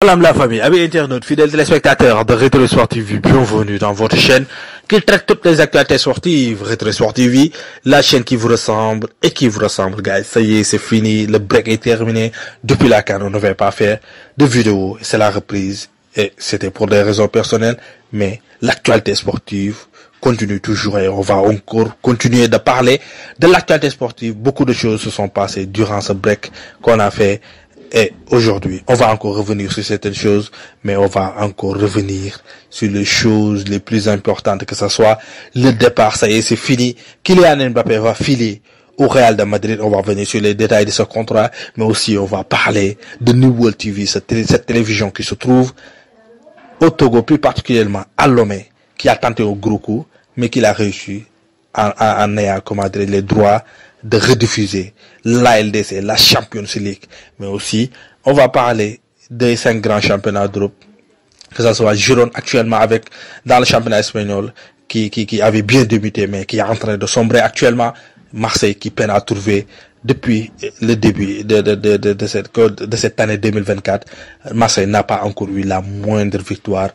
Salam la famille, amis internautes, fidèles téléspectateurs de Rétro Sport TV, bienvenue dans votre chaîne qui traite toutes les actualités sportives. Rétro Sport TV, la chaîne qui vous ressemble et qui vous ressemble, guys. Ça y est, c'est fini, le break est terminé. Depuis la CAN, on ne va pas faire de vidéo, c'est la reprise. Et c'était pour des raisons personnelles, mais l'actualité sportive continue toujours et on va encore continuer de parler de l'actualité sportive. Beaucoup de choses se sont passées durant ce break qu'on a fait. Et aujourd'hui, on va encore revenir sur certaines choses, mais on va encore revenir sur les choses les plus importantes, que ce soit le départ, ça y est, c'est fini. Kylian Mbappé va filer au Real de Madrid. On va revenir sur les détails de ce contrat, mais aussi on va parler de New World TV, cette télévision qui se trouve au Togo, plus particulièrement à Lomé, qui a tenté au gros coup, mais qui a réussi en ayant, comment dire, les droits de rediffuser la LDC, la Champions League. Mais aussi, on va parler des 5 grands championnats d'Europe, que ce soit Girona actuellement dans le championnat espagnol, qui avait bien débuté, mais qui est en train de sombrer actuellement. Marseille qui peine à trouver depuis le début de cette année 2024. Marseille n'a pas encore eu la moindre victoire.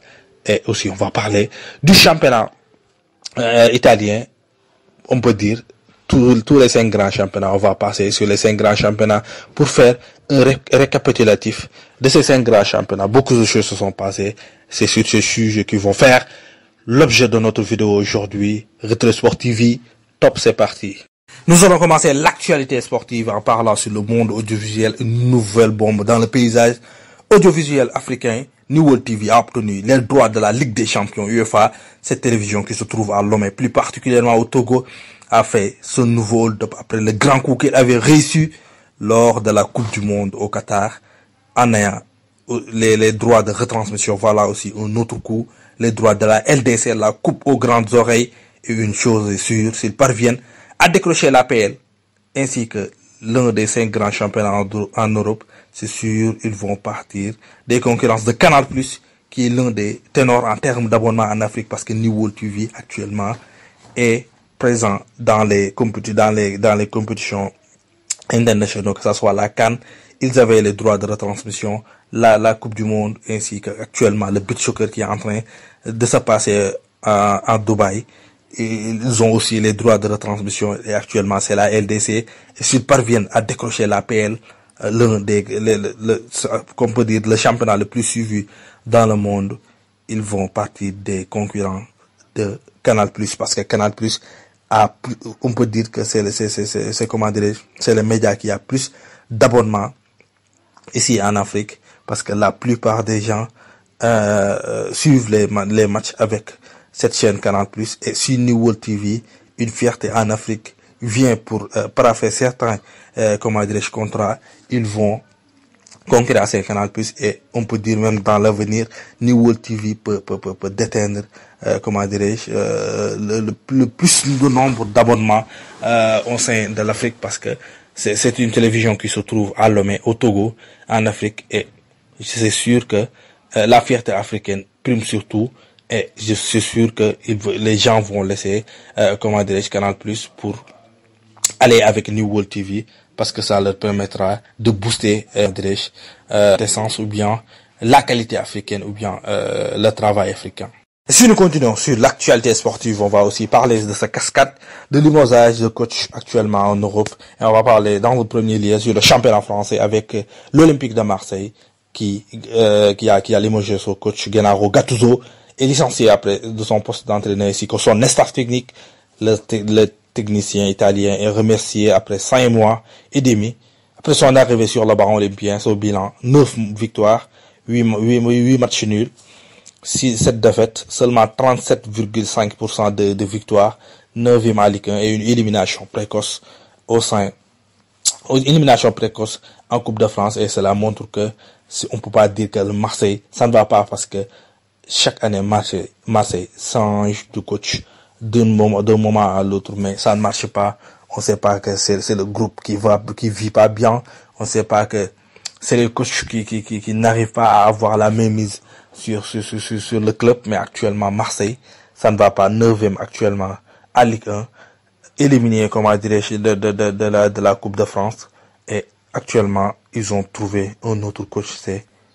Et aussi, on va parler du championnat italien. On peut dire tous les 5 grands championnats. On va passer sur les 5 grands championnats pour faire un récapitulatif de ces 5 grands championnats. Beaucoup de choses se sont passées. C'est sur ce sujet qu'ils vont faire l'objet de notre vidéo aujourd'hui. Rétro Sport TV, top, c'est parti. Nous allons commencer l'actualité sportive en parlant sur le monde audiovisuel, une nouvelle bombe dans le paysage audiovisuel africain. New World TV a obtenu les droits de la Ligue des Champions UEFA. Cette télévision qui se trouve à Lomé, plus particulièrement au Togo, a fait ce nouveau hold-up après le grand coup qu'il avait réussi lors de la Coupe du Monde au Qatar, en ayant les droits de retransmission. Voilà aussi un autre coup, les droits de la LDC, la Coupe aux grandes oreilles. Et une chose est sûre, s'ils parviennent à décrocher l'APL, ainsi que l'un des 5 grands championnats en Europe, c'est sûr, ils vont partir des concurrences de Canal+, qui est l'un des ténors en termes d'abonnement en Afrique, parce que New World TV actuellement est présent dans les compétitions internationales, que ce soit la CAN. Ils avaient les droits de retransmission, la Coupe du Monde, ainsi que actuellement le beach soccer qui est en train de se passer en Dubaï. Et ils ont aussi les droits de retransmission et actuellement c'est la LDC. Et s'ils parviennent à décrocher l'APL, l'un des, qu'on peut dire, le championnat le plus suivi dans le monde, ils vont partir des concurrents de Canal+, parce que Canal+, on peut dire que c'est comment dirais-je, c'est le média qui a plus d'abonnements ici en Afrique, parce que la plupart des gens suivent les matchs avec cette chaîne Canal+. Et sur New World TV, une fierté en Afrique vient pour paraffer certains comment dirais-je, contrats. Ils vont concurrencer ces Canal+, et on peut dire même dans l'avenir, New World TV peut déteindre comment dirais-je, le plus de nombre d'abonnements au sein de l'Afrique, parce que c'est une télévision qui se trouve à Lomé, au Togo, en Afrique. Et c'est sûr que la fierté africaine prime surtout. Et je suis sûr que les gens vont laisser, comment dirais-je, Canal+ pour aller avec New World TV, parce que ça leur permettra de booster, l'essence ou bien la qualité africaine ou bien le travail africain. Si nous continuons sur l'actualité sportive, on va aussi parler de sa cascade de limogeage de coach actuellement en Europe. Et on va parler dans le premier lieu sur le championnat français avec l'Olympique de Marseille qui a limogé son coach Gennaro Gattuso, est licencié après de son poste d'entraîneur, ainsi que son staff technique. Le technicien italien est remercié après 5 mois et demi. Après son arrivée sur le banc olympien, son bilan, 9 victoires, 8 matchs nuls, 7 défaites, seulement 37,5% de victoires, 9e à Ligue 1 et une élimination précoce élimination précoce en Coupe de France. Et cela montre que on peut pas dire que le Marseille, ça ne va pas, parce que chaque année, Marseille change de coach d'un moment à l'autre, mais ça ne marche pas. On sait pas que c'est le groupe qui vit pas bien. On sait pas que c'est le coach qui n'arrive pas à avoir la même mise sur le club. Mais actuellement, Marseille, ça ne va pas. 9e actuellement à Ligue 1. Éliminé, comment dirais-je, de la Coupe de France. Et actuellement, ils ont trouvé un autre coach.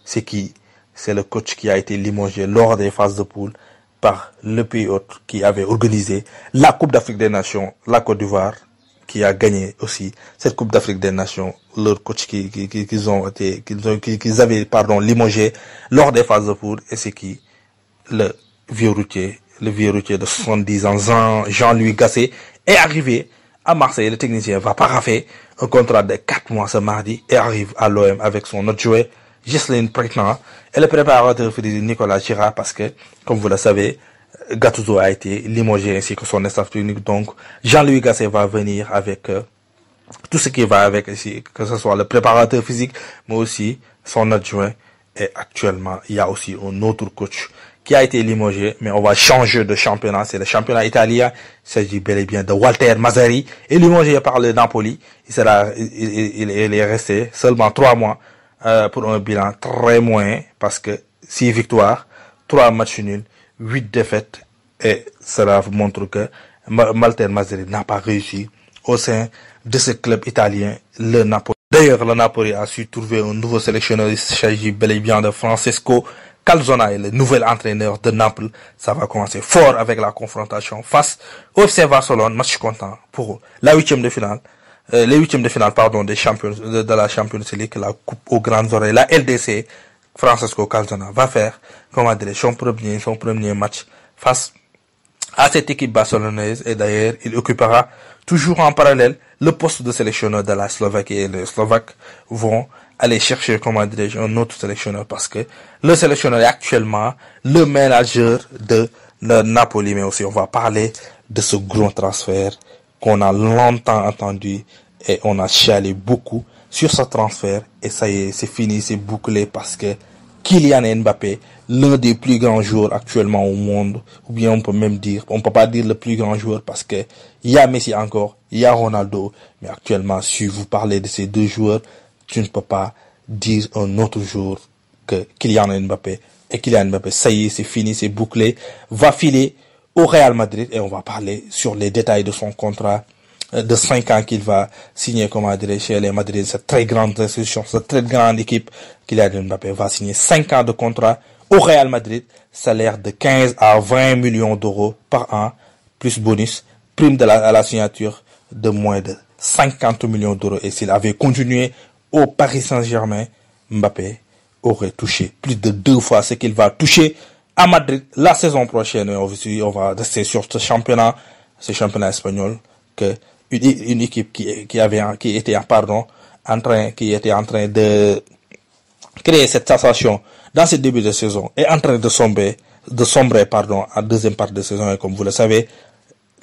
C'est qui? c'est le coach qui a été limogé lors des phases de poule par le pays hôte qui avait organisé la Coupe d'Afrique des Nations, la Côte d'Ivoire, qui a gagné aussi cette Coupe d'Afrique des Nations. Leur coach qu'ils avaient limogé lors des phases de poule, et c'est qui? Le vieux routier de 70 ans, Jean-Louis Gasset, est arrivé à Marseille. Le technicien va paraffer un contrat de 4 mois ce mardi et arrive à l'OM avec son autre joueur, Ghislaine Prétnant, et le préparateur physique Nicolas Girard, parce que, comme vous le savez, Gattuso a été limogé ainsi que son staff technique. Donc, Jean-Louis Gasset va venir avec tout ce qui va avec ici, que ce soit le préparateur physique, mais aussi son adjoint. Et actuellement, il y a aussi un autre coach qui a été limogé, mais on va changer de championnat. C'est le championnat italien. Il s'agit bel et bien de Walter Mazzarri, et limogé par le Napoli. Il est resté seulement 3 mois pour un bilan très moyen, parce que 6 victoires, 3 matchs nuls, 8 défaites, et cela montre que Walter Mazzarri n'a pas réussi au sein de ce club italien, le Napoli. D'ailleurs, le Napoli a su trouver un nouveau sélectionneur. Il s'agit bel et bien de Francesco Calzona, le nouvel entraîneur de Naples. Ça va commencer fort avec la confrontation face au FC Barcelone. Match comptant pour la huitième de finale. Les huitièmes de finale, des champions, de la Champions League, la Coupe aux grandes oreilles, la LDC. Francesco Calzona va faire, son premier match face à cette équipe barcelonaise, et d'ailleurs, il occupera toujours en parallèle le poste de sélectionneur de la Slovaquie, et les Slovaques vont aller chercher, un autre sélectionneur, parce que le sélectionneur est actuellement le manager de le Napoli. Mais aussi, on va parler de ce gros transfert qu'on a longtemps attendu, et on a chialé beaucoup sur ce transfert, et ça y est, c'est fini, c'est bouclé, parce que Kylian Mbappé, l'un des plus grands joueurs actuellement au monde, ou bien on peut pas dire le plus grand joueur, parce que il y a Messi encore, il y a Ronaldo, mais actuellement, si vous parlez de ces deux joueurs, tu ne peux pas dire un autre joueur que Kylian Mbappé. Et Kylian Mbappé, ça y est, c'est fini, c'est bouclé, va filer au Real Madrid, et on va parler sur les détails de son contrat de 5 ans qu'il va signer, chez les Madrid, cette très grande institution, cette très grande équipe. Kylian Mbappé va signer 5 ans de contrat au Real Madrid, salaire de 15 à 20 millions d'euros par an, plus bonus, prime à la signature de moins de 50 millions d'euros. Et s'il avait continué au Paris Saint-Germain, Mbappé aurait touché plus de 2 fois ce qu'il va toucher à Madrid la saison prochaine. Et on va rester sur ce championnat espagnol, que une équipe qui était en train de créer cette sensation dans ce début de saison est en train de sombrer en deuxième partie de saison. Et comme vous le savez,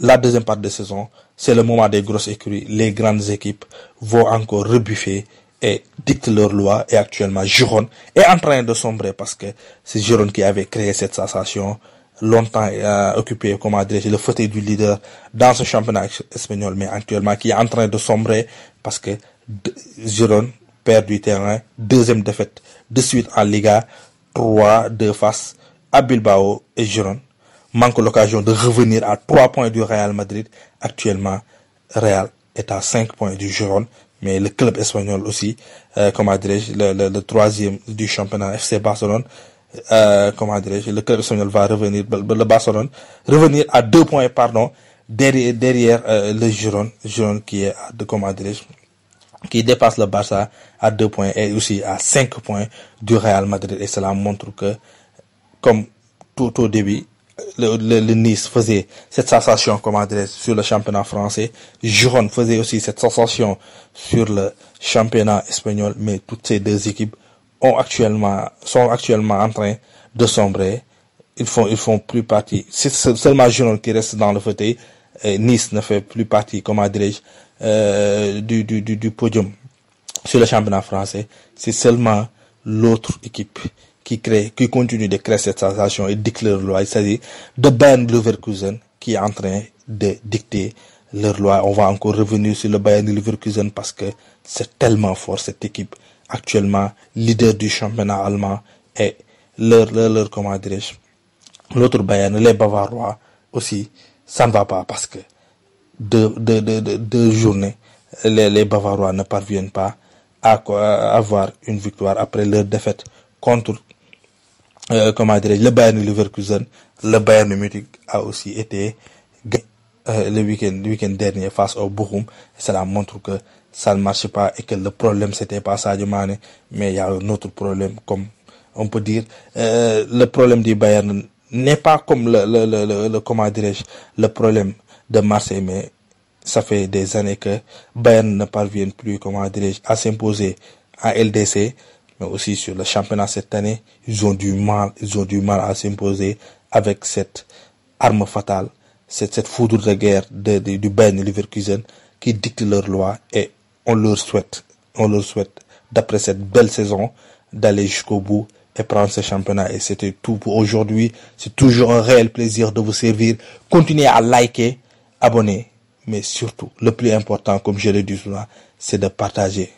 la deuxième partie de saison, c'est le moment des grosses écuries. Les grandes équipes vont encore rebuffer et dicter leurs lois. Et actuellement, Girone est en train de sombrer, parce que c'est Girone qui avait créé cette sensation, longtemps occupé, le fauteuil du leader dans ce championnat espagnol, mais actuellement qui est en train de sombrer, parce que Girone perd du terrain, deuxième défaite de suite en Liga, 3-2 face à Bilbao, et Girone manque l'occasion de revenir à 3 points du Real Madrid. Actuellement, Real est à 5 points du Girone, mais le club espagnol aussi, le troisième du championnat, FC Barcelone, le club espagnol va revenir, le Barcelone, revenir à 2 points, derrière le Girone qui est qui dépasse le Barça à 2 points, et aussi à 5 points du Real Madrid. Et cela montre que, comme tout au début, le Nice faisait cette sensation, sur le championnat français, Girone faisait aussi cette sensation sur le championnat espagnol, mais toutes ces deux équipes sont actuellement en train de sombrer. Ils font plus partie. C'est seulement Girone qui reste dans le fauteuil. Nice ne fait plus partie, du podium sur le championnat français. C'est seulement l'autre équipe qui continue de créer cette sensation et dicte leur loi. Il s'agit de Bayern Leverkusen, qui est en train de dicter leur loi. On va encore revenir sur le Bayern Leverkusen, parce que c'est tellement fort, cette équipe, actuellement leader du championnat allemand, et l'autre Bayern, les Bavarois aussi, ça ne va pas, parce que deux journées, les Bavarois ne parviennent pas à avoir une victoire après leur défaite contre comment dirais-je, le Bayern Leverkusen, le Bayern Munich a aussi été le week-end dernier face au Bochum. Cela montre que ça ne marche pas et que le problème c'était pas Sadio Mané, mais il y a un autre problème, comme on peut dire. Le problème du Bayern n'est pas comme le comment dirais-je, le problème de Marseille, mais ça fait des années que Bayern ne parvient plus, comment dirais-je, à s'imposer en LDC, mais aussi sur le championnat cette année. Ils ont du mal à s'imposer avec cette arme fatale, cette foudre de guerre du Bayern Leverkusen qui dicte leurs lois, et on leur souhaite, d'après cette belle saison, d'aller jusqu'au bout et prendre ce championnat. Et c'était tout pour aujourd'hui. C'est toujours un réel plaisir de vous servir. Continuez à liker, abonner, mais surtout, le plus important, comme je l'ai dit souvent, c'est de partager.